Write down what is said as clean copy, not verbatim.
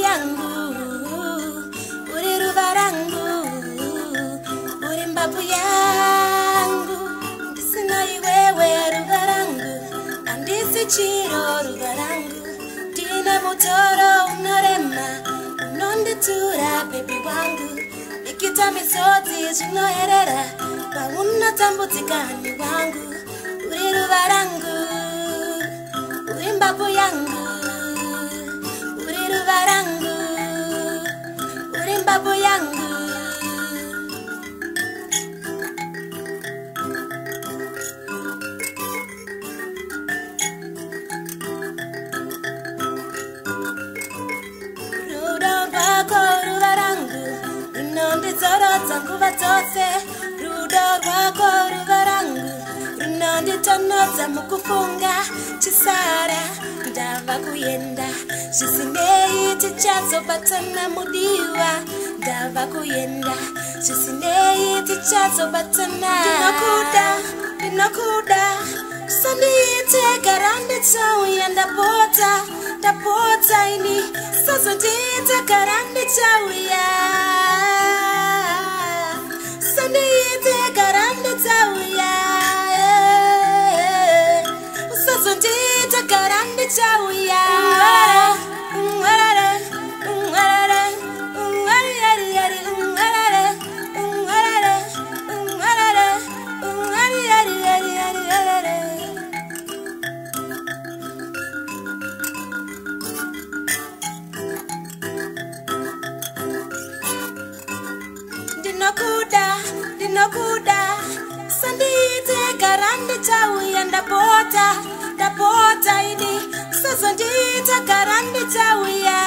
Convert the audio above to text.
yangu, uri ruva rangu, uri mbavu yangu. Ndisina iwewe ruva rangu, andisi chiro ruva rangu. Ndine mutoro unorema, unonditura baby wangu. Nikita misodzi zvinoherera, paunotambudzika hani wangu. Uri ruva rangu, uri mbavu yangu, uri ruva rangu, uri mbavu yangu. Rudo rwako ruva rangu, runondidzorodza nguva dzose. Rudo rwako ruva rangu, runonditonodza mukufunga. Chisara ndava kuyenda, zvisinei tichazobatana mudiwa. Ndava kuyenda, zvisinei tichazobatana. Ndinokuda, ndinokuda, usandiite gara ndichauya. Ndapota ini, usazondiite gara ndichauya. Usandiite gara ndichauya, usazondiite gara ndichauya. Ndinokuda, usandiite gara ndichauya. Ndapota ini, usazondiite gara ndichauya.